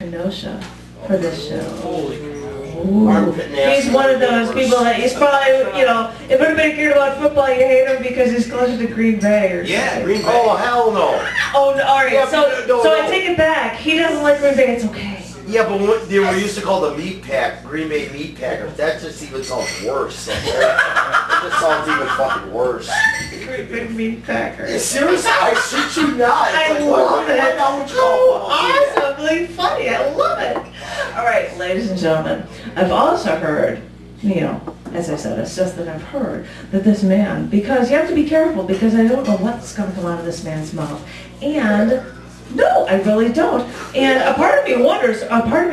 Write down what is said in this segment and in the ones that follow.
Kenosha for this show. Holy cow. He's one of those people that he's probably, you know, if everybody cared about football, you hate him because he's closer to Green Bay or something. Green Bay. Oh, hell no. Oh, alright, Yeah, so I take it back. He doesn't like Green Bay, it's okay. Yeah, but they were used to call the meat pack, Green Bay meat packers. That just even sounds worse. That just sounds even fucking worse. Green Bay meat packer. Yeah, seriously, I shit you not. It's I like, love it. Why not would you So call it? awesomely funny. I love it. Alright, ladies and gentlemen, I've also heard, you know, as I said, it's just that I've heard that this man, because you have to be careful because I don't know what's going to come out of this man's mouth. And no, I really don't. And a part of me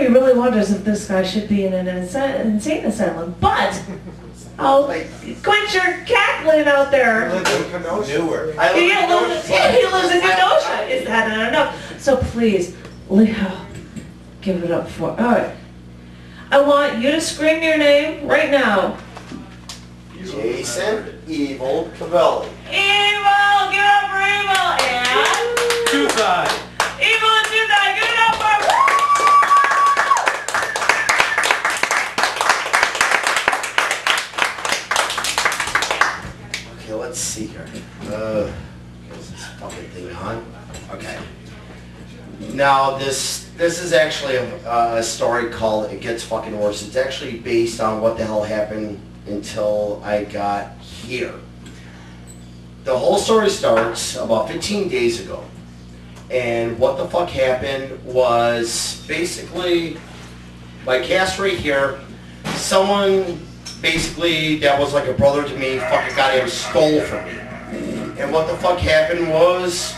really wonders if this guy should be in an insane asylum. But, oh, quit your cackling out there. I live in Kenosha. Newark. He lives in Kenosha. Is that not enough? So please, Leo, give it up for, all right. I want you to scream your name right now. Jason Evil Covelli. Evil! Give it up for Evil! And... Two-side. Evil and Tuesday, give it up for... Okay, let's see here. Is this fucking thing on? Okay. Now this is actually a story called It Gets Fucking Worse. It's actually based on what the hell happened until I got here. The whole story starts about 15 days ago. And what the fuck happened was basically my cast right here, someone basically that was like a brother to me fucking goddamn stole from me. And what the fuck happened was,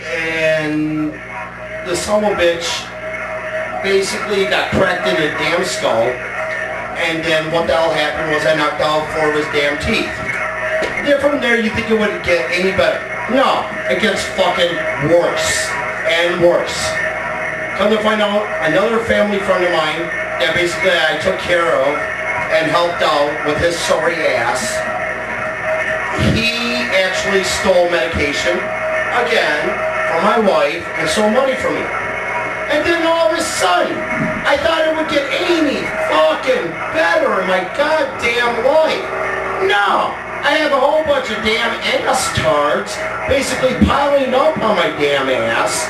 and the son of a bitch basically got cracked in the damn skull, and then what the hell happened was I knocked out 4 of his damn teeth. Then from there you think it wouldn't get any better. No, it gets fucking worse and worse. Come to find out, another family friend of mine that basically I took care of and helped out with his sorry ass, he actually stole medication, again, from my wife and stole money from me. And then all of a sudden, I thought it would get any fucking better in my goddamn life. No! I have a whole bunch of damn ass tards basically piling up on my damn ass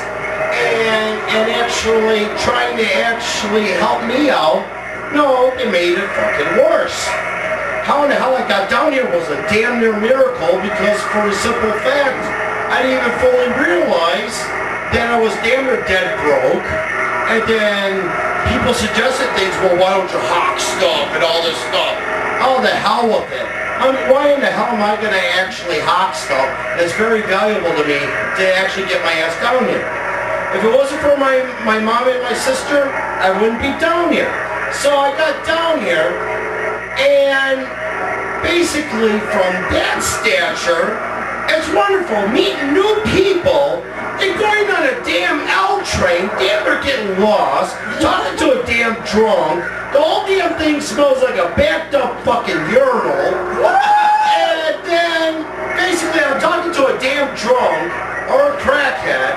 and actually trying to actually help me out. No, it made it fucking worse. How in the hell I got down here was a damn near miracle because for the simple fact, I didn't even fully realize that I was damn near dead broke. And then people suggested things, well, why don't you hawk stuff and all this stuff? Oh, the hell with it. I mean, why in the hell am I going to actually hawk stuff that's very valuable to me to actually get my ass down here? If it wasn't for my mom and my sister, I wouldn't be down here. So I got down here, and basically from that stature, it's wonderful meeting new people and going on a damn L train, damn near getting lost, talking to a damn drunk. The whole damn thing smells like a backed up fucking urinal. And then basically I'm talking to a damn drunk or a crackhead.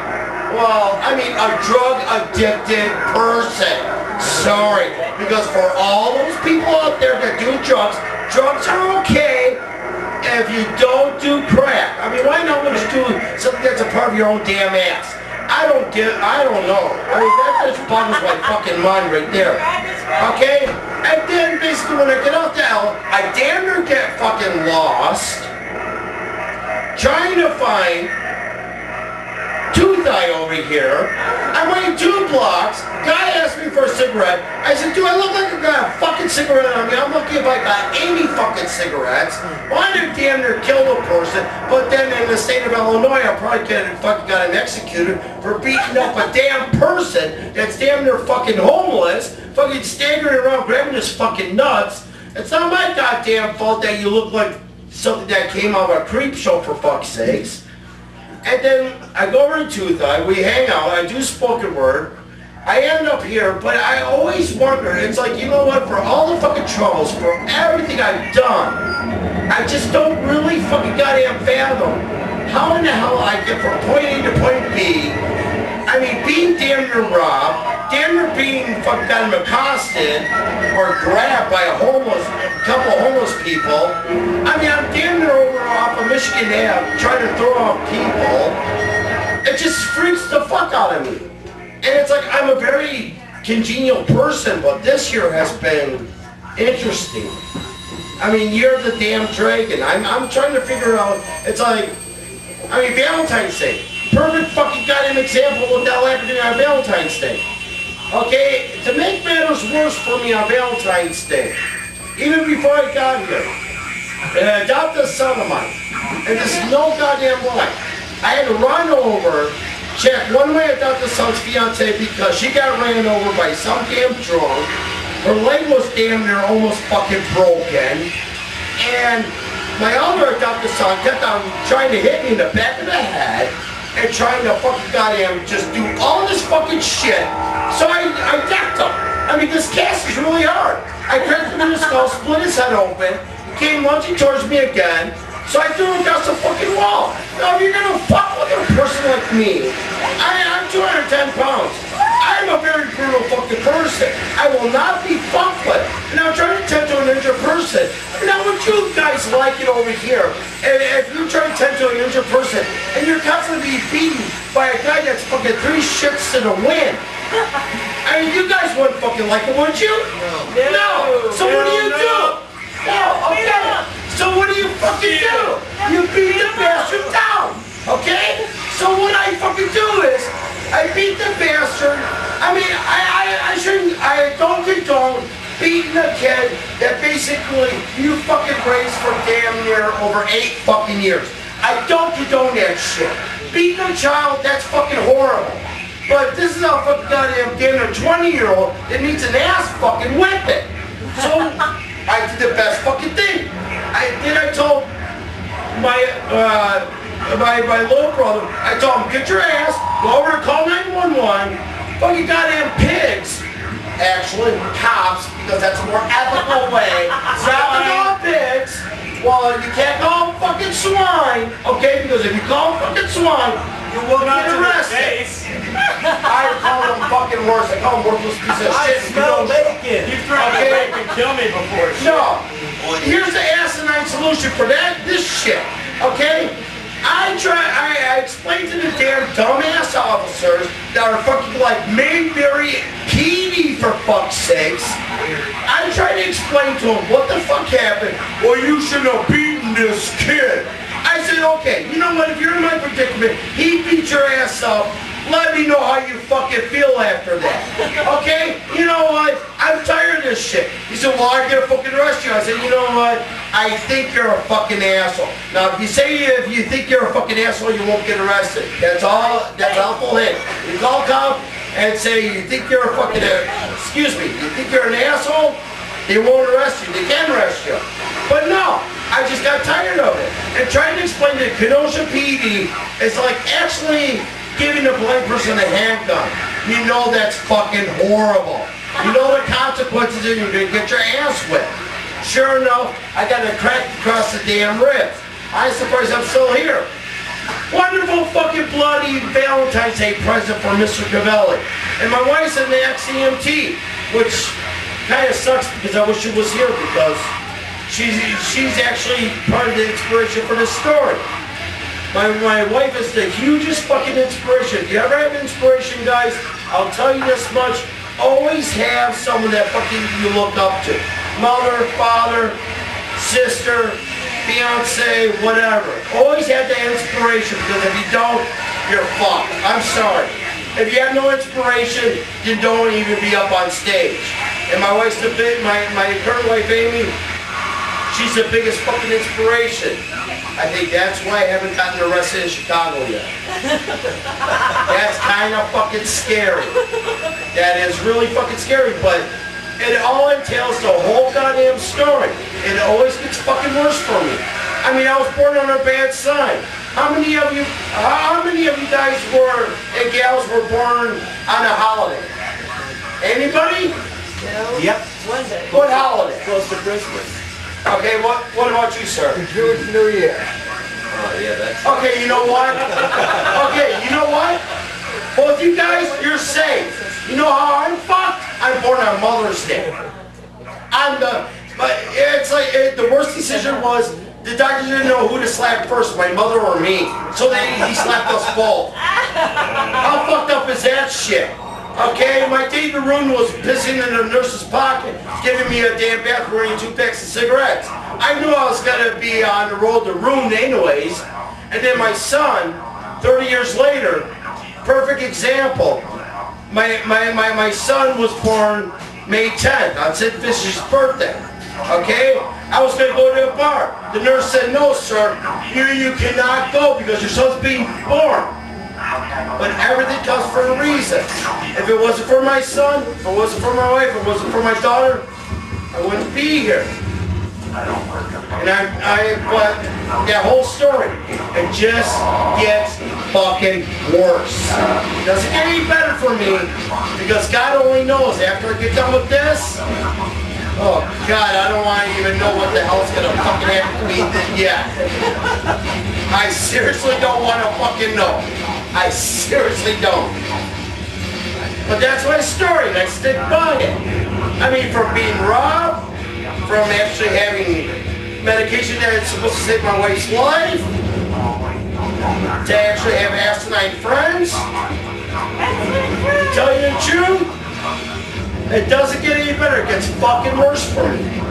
Well, I mean a drug addicted person. Sorry, because for all those people out there that do drugs, drugs are okay if you don't do crack. I mean, why not just do something that's a part of your own damn ass? I don't know. I mean, that just boggles my fucking mind right there. Okay? And then basically when I get out the L, I damn near get fucking lost trying to find Tooth Eye over here. I went 2 blocks. Guy asked me for a cigarette. I said, do I look like I got a fucking cigarette on me? I'm lucky if I got 80 fucking cigarettes. Well, I didn't damn near kill a person, but then in the state of Illinois, I probably fucking got him executed for beating up a damn person that's damn near fucking homeless, fucking staggering around grabbing his fucking nuts. It's not my goddamn fault that you look like something that came out of a creep show, for fuck's sakes. And then I go over to Tooth Eye, we hang out, I do spoken word. I end up here, but I always wonder, it's like, you know what, for all the fucking troubles, for everything I've done, I just don't really fucking goddamn fathom how in the hell I get from point A to point B I mean, being damn near robbed, damn near being fucking got him accosted or grabbed by a couple homeless people. I mean, I'm damn near over off of Michigan Ave trying to throw off people. It just freaks the fuck out of me. And it's like, I'm a very congenial person, but this year has been interesting. I mean, you're the damn dragon. I'm trying to figure out, it's like, I mean, Valentine's Day. Perfect fucking goddamn example of what that'll happen to me on Valentine's Day. Okay, to make matters worse for me on Valentine's Day, even before I got here, an adopted son of mine, and this is no goddamn lie, I had to run over, check one of my adopted son's fiance because she got ran over by some damn drunk. Her leg was damn near almost fucking broken, and my other adopted son kept on trying to hit me in the back of the head and trying to fucking goddamn just do all this fucking shit. So I decked him. I mean, this cast is really hard. I cracked him in the skull, split his head open, came lunging towards me again, so I threw him against the fucking wall. Now, if you're gonna fuck with a person like me, I'm 210 pounds. I'm a very brutal fucking person. I will not be fucked with. And I'm trying to tend to an injured person. Now, would you guys like it over here? And if you try to tend to an injured person and you're constantly beaten by a guy that's fucking 3 shits to the wind, I mean, you guys wouldn't fucking like it, would you? No. So what do you do? No. Okay. So what do you fucking do? You beat the bastard down. Okay? So what I fucking do is, I beat the bastard. I mean, I don't condone beating a kid that basically you fucking raised for damn near over 8 fucking years. I don't condone that shit. Beating a child, that's fucking horrible. But this is a fucking goddamn damn near 20-year-old that needs an ass fucking whipping. So, I did the best fucking thing. I told my little brother, I told him, get your ass, go over to call 911, fucking goddamn pigs, actually, cops, because that's a more ethical way, stop to call pigs, well, you can't call them fucking swine, okay, because if you call them fucking swine, you will get arrested. I call them fucking worse, I call them worthless piece of shit. I smell bacon. You've tried to rape and kill me before. No, here's the asinine solution for this shit, okay? I explained to the damn dumbass officers that are fucking like Mayberry PD for fuck's sakes. I tried to explain to them what the fuck happened. Well, you shouldn't have beaten this kid. I said, okay, you know what, if you're in my predicament, he beat your ass up, let me know how you fucking feel after that. Okay? You know what? I'm tired of this shit. He said, well, I'm gonna fucking arrest you. I said, you know what? I think you're a fucking asshole. Now, if you think you're a fucking asshole, you won't get arrested. That's all full hit. You call a cop and say, you think you're a fucking, excuse me, you think you're an asshole? They won't arrest you. They can arrest you. But no, I just got tired of it. And trying to explain that Kenosha PD is like actually giving a blind person a handgun. You know that's fucking horrible. You know the consequences and you're going to get your ass whipped. Sure enough, I got a crack across the damn ribs. I'm surprised I'm still here. Wonderful fucking bloody Valentine's Day present for Mr. Covelli. And my wife's in the ex-EMT, which kind of sucks because I wish she was here because she's actually part of the inspiration for this story. My wife is the hugest fucking inspiration. If you ever have inspiration, guys, I'll tell you this much. Always have someone that fucking you look up to. Mother, father, sister, fiance, whatever. Always have the inspiration because if you don't, you're fucked. I'm sorry. If you have no inspiration, you don't even be up on stage. And my wife's my current wife, Amy, she's the biggest fucking inspiration. I think that's why I haven't gotten arrested in Chicago yet. That's kind of fucking scary. That is really fucking scary, but it all entails the whole goddamn story. It always gets fucking worse for me. I mean, I was born on a bad sign. How many of you guys and gals were born on a holiday? Anybody? Yep. What holiday? Close to Christmas. Okay, what about you, sir? The Jewish New Year. Oh, yeah, that's... Okay, you know what? Okay, you know what? Both you guys, you're safe. You know how I'm fucked? I'm born on Mother's Day. But it's like, the worst decision was, the doctors didn't know who to slap first, my mother or me. So he slapped us both. How fucked up is that shit? Okay, my David Roon was pissing in the nurse's pocket, giving me a damn bath, running 2 packs of cigarettes. I knew I was gonna be on the road to ruin anyways. And then my son, 30 years later, perfect example. My son was born May 10th on Sid Fisher's birthday. Okay? I was gonna go to a bar. The nurse said, no, sir, you cannot go because your son's being born. But everything comes for a reason. If it wasn't for my son, if it wasn't for my wife, if it wasn't for my daughter, I wouldn't be here. And but that whole story, it just gets fucking worse. It doesn't get any better for me because God only knows after I get done with this, oh God, I don't want to even know what the hell's gonna fucking happen to me yet. I seriously don't want to fucking know. I seriously don't. But that's my story, and I stick by it. I mean, from being robbed, from actually having medication that's supposed to save my wife's life, to actually have asinine friends. To tell you the truth, it doesn't get any better. It gets fucking worse for me.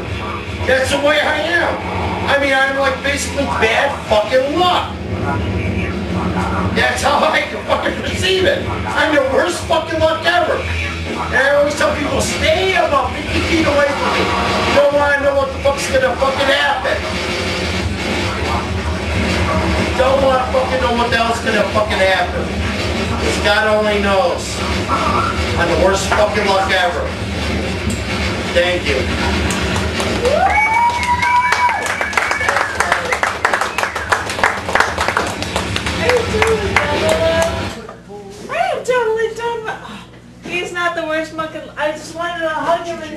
That's the way I am. I mean, I'm like basically bad fucking luck. That's how I can fucking perceive it. I'm the worst fucking luck ever. And I always tell people, stay about 50 feet away from me. You don't want to know what the fuck's gonna fucking happen. You don't want to fucking know what the hell's gonna fucking happen. Because God only knows. I'm the worst fucking luck ever. Thank you. I am totally done. He's not the worst monkey. I just wanted to hug him and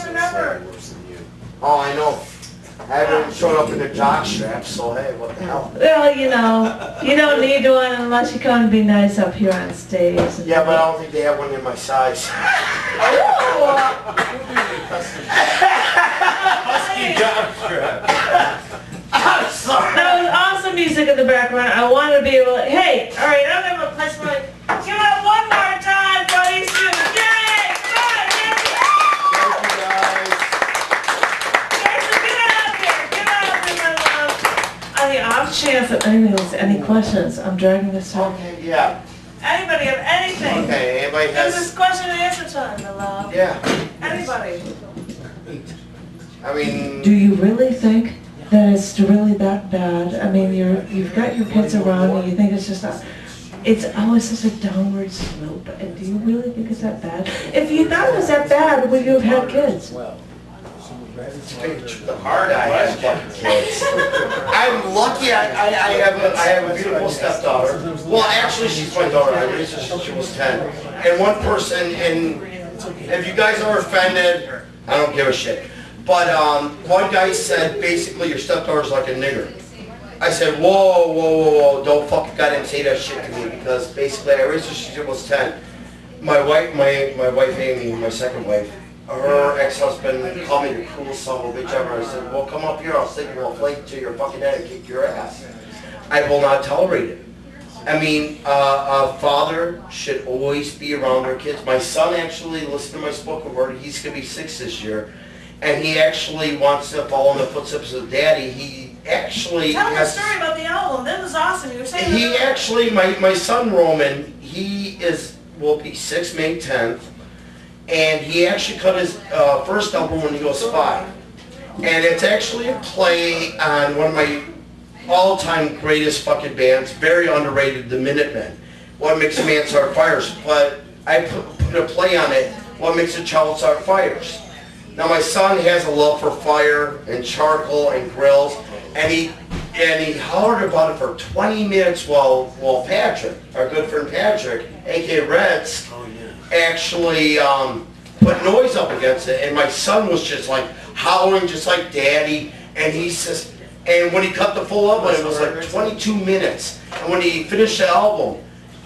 remember. Oh, I know. I haven't shown up in the jock strap, so hey, what the hell? Well, you know, you don't need one unless you come to be nice up here on stage. Yeah, but I don't think they have one in my size. Husky jock strap. I'm sorry. That was awesome music in the background. I want to be able to, hey, all right, I'm going to place my, give it up one more time for these students. Yay! Thank you guys. Guys, so get out here, my love. On the off chance that anyone has any questions, I'm dragging this time. Okay, yeah. Anybody have anything? Okay, anybody This has... is question and answer time, my love. Yeah. Anybody? I mean... Do you really think that it's really that bad? I mean, you've got your kids around and you think it's just not, it's always such a downward slope. And do you really think it's that bad? If you thought it was that bad, would you have had kids? The hard I have fucking kids. I'm lucky I have a beautiful stepdaughter. Well, actually, she's my daughter. I raised her since she was 10. And one person, and if you guys are offended, I don't give a shit. But one guy said, basically, your stepdaughter's like a nigger. I said, whoa, whoa, whoa, whoa, don't fucking goddamn say that shit to me, because basically I raised her since she was 10. My wife Amy, my second wife, her ex-husband called me the coolest son of a bitch ever. I said, well, come up here, I'll stick you a plate to your fucking head and kick your ass. I will not tolerate it. I mean, a father should always be around their kids. My son actually listened to my spoken word. He's going to be 6 this year. And he actually wants to follow in the footsteps of daddy. He actually Tell the story about the album. That was awesome. You were saying he actually, my son Roman, will be 6 May 10th. And he actually cut his first album when he was 5. And it's actually a play on one of my all-time greatest fucking bands, very underrated, the Minutemen. What Makes a Man Start Fires. But I put a play on it, What Makes a Child Start Fires. Now my son has a love for fire and charcoal and grills, and he hollered about it for 20 minutes while Patrick, our good friend Patrick, aka Reds, actually put noise up against it, and my son was just like howling just like daddy, and he says, and when he cut the full album, it was like 22 minutes, and when he finished the album,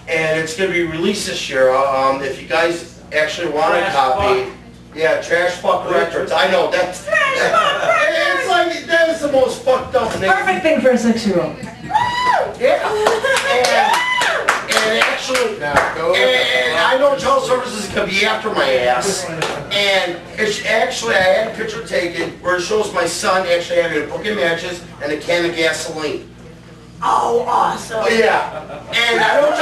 and it's going to be released this year. If you guys actually want a copy, yeah, Trash Fuck Records. I know that's it's like that is the most fucked up name. Perfect thing for a 6-year-old. Yeah, and actually, and I know child services is gonna be after my ass, and it's actually I had a picture taken where it shows my son actually having a book of matches and a can of gasoline. Oh, awesome. Yeah, and I don't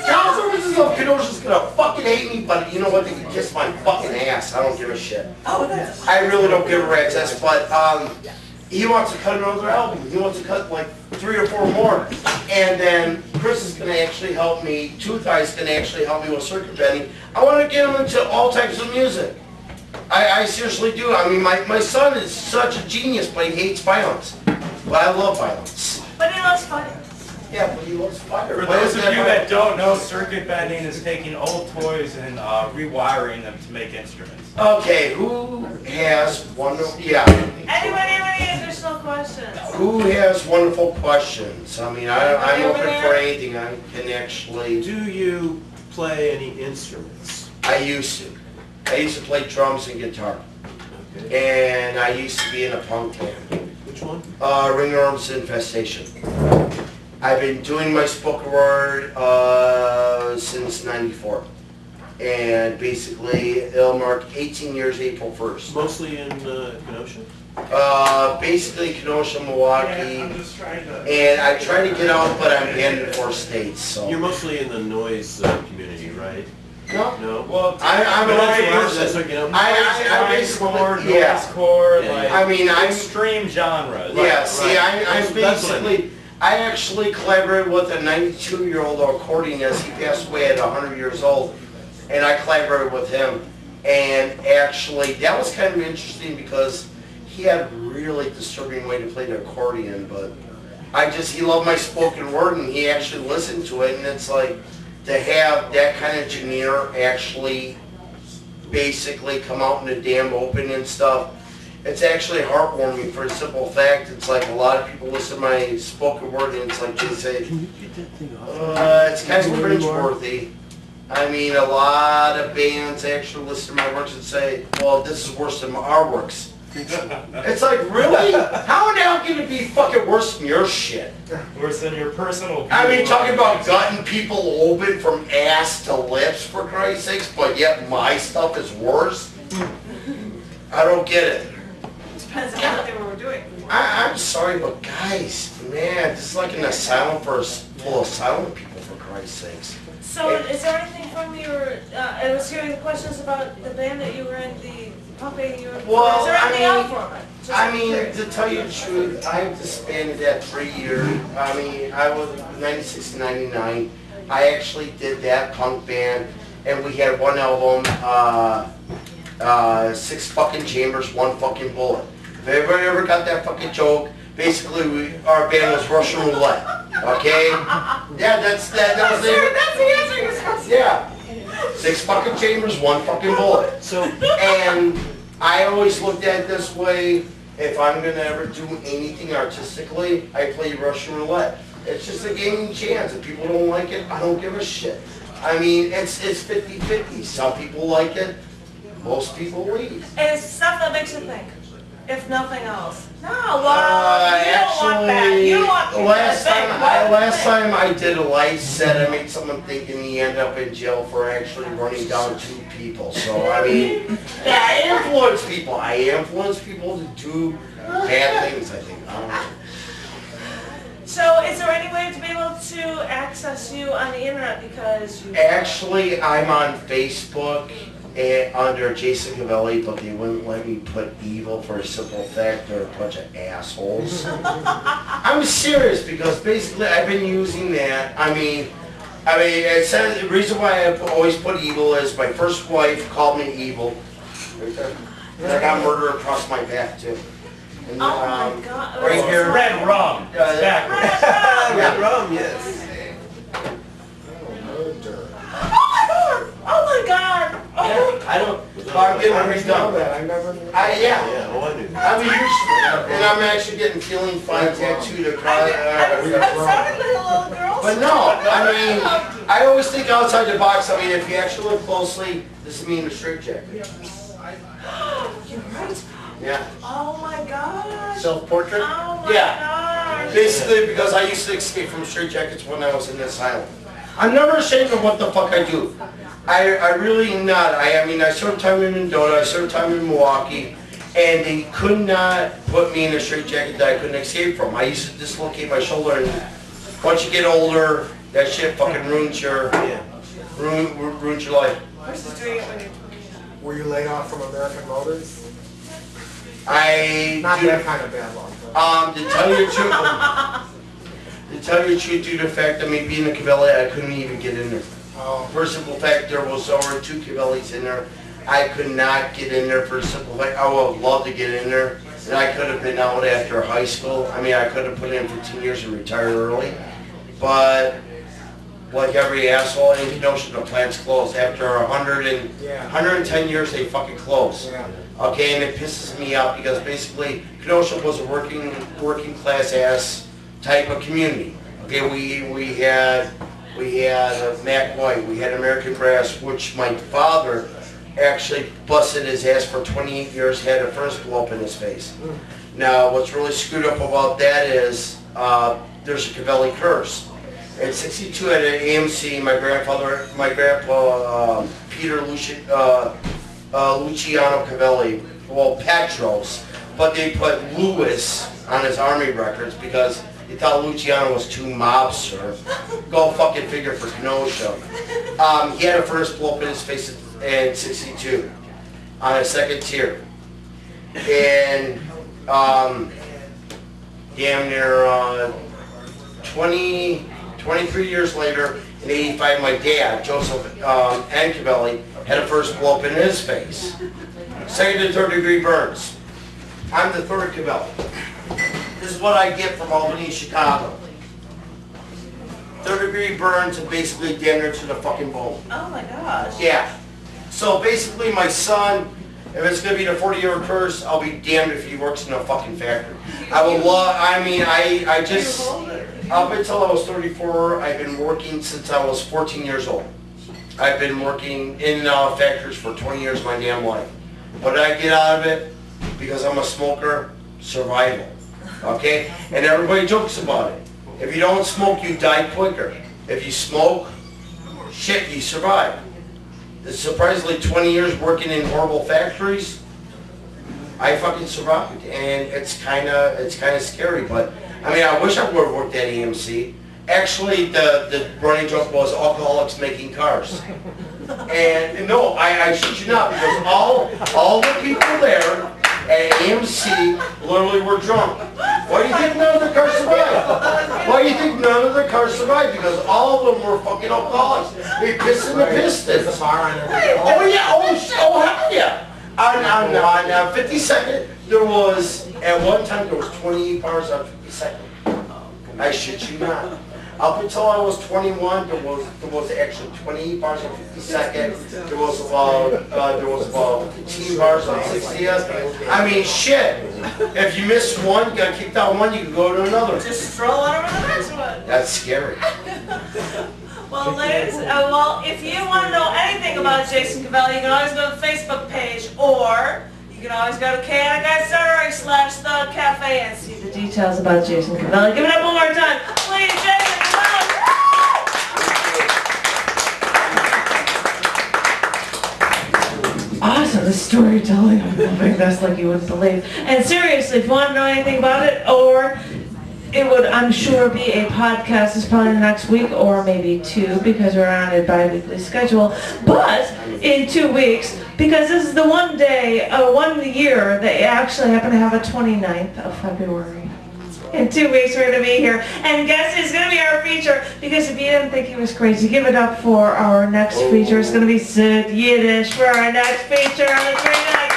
child services of Kenosha's gonna fucking hate me, but you know what? They can kiss my fucking ass. I don't give a shit. Oh, that's. I really don't give a rat's ass, but he wants to cut another album. He wants to cut like 3 or 4 more, and then Chris is gonna actually help me. Tooth Eye's gonna actually help me with circuit bending. I want to get him into all types of music. I seriously do. I mean, my son is such a genius, but he hates violence. But I love violence. But he loves fire. Yeah, but he loves fire. For those of you that don't know, circuit bending is taking old toys and rewiring them to make instruments. Okay, who has wonderful? Yeah. Anyone have any additional questions? Who has wonderful questions? I mean, I'm open for anything. I can actually. Do you play any instruments? I used to. I used to play drums and guitar, Okay. and I used to be in a punk band. Which one? Ringworm's Infestation. I've been doing my spoken word since '94, and basically it'll mark 18 years April 1st. Mostly in Kenosha? Basically Kenosha, Milwaukee, and I try to get out, but I'm banned in 4 states. So You're mostly in the noise community, right? no, No? Well, I'm an old That's person. what, you know. I basically, yeah. core, Yeah, like I mean, I'm extreme genres. yeah. See, I'm That's what I basically. I actually collaborated with a 92-year-old accordionist. He passed away at 100 years old, and I collaborated with him. And actually, that was kind of interesting because he had a really disturbing way to play the accordion. But he loved my spoken word, and he actually listened to it. And it's like to have that kind of veneer actually basically come out in the damn open and stuff. It's actually heartwarming for a simple fact. It's like a lot of people listen to my spoken word and it's like they say, Can you get that thing off? it's kind of cringe-worthy. I mean, a lot of bands actually listen to my works and say, well, this is worse than our works. It's like, really? How the hell can it be fucking worse than your shit? Worse than your personal. I mean, talking about gutting people open from ass to lips, for Christ's sakes, but yet my stuff is worse? I don't get it. Depends on what they were doing. I'm sorry, but guys, man, this is like an asylum full of silent people, for Christ's sakes. So, is there anything from your? I was hearing questions about the band that you were in, the punk band you were. Well, is there anything I mean- out from it? Just I mean, curious. to tell you the truth, I've disbanded that 3 years. I mean, I was 96 to 99. I actually did that punk band, and we had one album, 6 fucking chambers, 1 fucking bullet. If anybody ever got that fucking joke, basically our band was Russian roulette. Okay? Yeah, that was That's the the answer you're supposed to. yeah. 6 fucking chambers, 1 fucking bullet. So, And I always looked at it this way, if I'm gonna ever do anything artistically, I play Russian roulette. It's just a gaming chance. If people don't like it, I don't give a shit. I mean, it's 50-50. Some people like it, most people leave. And it's stuff that makes you think, if nothing else. No, well, you don't want that. You don't want people to think. Last time I did a live set, I made someone think and he ended up in jail for actually running down 2 people. So, I mean, yeah, I influence people. I influence people to do bad things, I think. I don't know. So, is there any way to be able to access you on the internet because you... Actually, I'm on Facebook under Jason Covelli, but they wouldn't let me put evil for a simple fact they're a bunch of assholes. I'm serious because basically I've been using that. I mean, it says the reason why I always put evil is my first wife called me evil. And I got murder across my back too. And, Oh my God. right here. Red rum. It's backwards. Yeah. rum, yes. Oh my God! Yeah, I don't. I'm getting redone. Yeah, Yeah. Oh, I knew that. I'm a huge, and I'm actually getting feeling fine tattooed across. I'm sorry, little girls. But no, I mean, I always think outside the box. I mean, if you actually look closely, this is me in a straight jacket. You're right. Yeah. Oh my gosh. Self-portrait? Oh my Yeah. gosh. Basically, because I used to escape from straight jackets when I was in the asylum. I'm never ashamed of what the fuck I do. I really not. I mean, I served time in Mendota, I served time in Milwaukee, and they could not put me in a straight jacket that I couldn't escape from. I used to dislocate my shoulder, and once you get older, that shit fucking ruins your ruins your life. Were you laid off from American Motors? I Not do, that kind of bad luck. to tell you the truth, due to the fact that me being a Covelli, I couldn't even get in there. Oh. For a simple fact, there was over 2 Covellis in there. I could not get in there for a simple fact. I would have loved to get in there, and I could have been out after high school. I mean, I could have put in 15 years and retired early, but like every asshole in Kenosha, the plant's closed. After 110 years, they fucking close. Yeah. Okay, and it pisses me off because basically Kenosha was a working class ass type of community. Okay, we had Mac White, we had American Brass, which my father actually busted his ass for 28 years, had a furnace blow up in his face. Now, what's really screwed up about that is there's a Covelli curse. In '62 at an AMC, my grandpa, Peter Luciano Covelli, well, Petros, but they put Lewis on his army records because they thought Luciano was too mobster. Go fucking figure for Kenosha. He had a furnace blow up in his face in '62 on a second tier. And damn near 23 years later, in '85, my dad, Joseph N. Covelli, had a first blow up in his face. Second and third degree burns. I'm the third Covelli. This is what I get from Albany, Chicago. Third degree burns and basically damn near to the fucking bone. Oh my gosh. Yeah. So basically my son, if it's going to be the 40-year curse, I'll be damned if he works in a fucking factory. I will love, I mean, I just, up until I was 34, I've been working since I was 14 years old. I've been working in factories for 20 years of my damn life. What did I get out of it? Because I'm a smoker, survival. Okay? And everybody jokes about it. If you don't smoke, you die quicker. If you smoke, shit, you survive. It's surprisingly 20 years working in horrible factories, I fucking survived. And it's kind of scary, but I mean, I wish I would have worked at AMC. Actually, the running joke was alcoholics making cars. And no, I shit you not, because all the people there at AMC literally were drunk. Why do you think none of the cars survived? Why do you think none of the cars survived? Because all of them were fucking alcoholics. They pissed in the piston. There's a bar on every Oh yeah, oh hell yeah. On 52nd, there was, at one time, there was 28 bars on 52nd. I shit you not. Up until I was 21, there was actually 28 bars on 52nd. There was about 15 bars on 60th. I mean, shit. If you miss one, you got kicked out one, you can go to another. Just stroll on over to the next one. That's scary. Well, ladies, if you want to know anything about Jason Covelli, you can always go to the Facebook page, or you can always go to KNGuys.org/The Cafe and see the details about Jason Covelli. Give it up one more time. Please, Jason Covelli. Awesome, the storytelling. I'm loving this like you wouldn't believe. And seriously, if you want to know anything about it, or it would, I'm sure, be a podcast. It's probably the next week or maybe 2 because we're on a bi-weekly schedule. But in 2 weeks, because this is the one year that actually happen to have a 29th of February. In 2 weeks we're going to be here. And guess who's going to be our feature? Because if you didn't think he was crazy, give it up for our next feature. It's going to be Sid Yiddish for our next feature on the 3 night.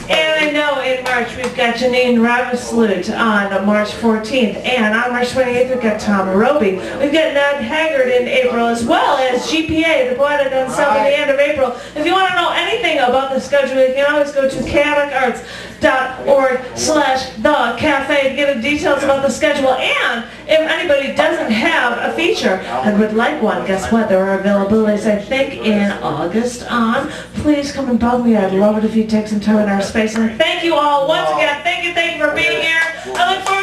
And I know in March March, we've got Janine Ravaslut on March 14th. And on March 28th, we've got Tom Roby. We've got Ned Haggard in April, as well as GPA, the Poeta Done Sub at the end of April. If you want to know anything about the schedule, you can always go to catholicarts.org/thecafe to get the details about the schedule. And if anybody doesn't have a feature and would like one, guess what? There are availabilities, I think, in August on. Please come and bug me. I'd love it if you'd take some time in our space. And thank you all once again. Thank you for being here. I look forward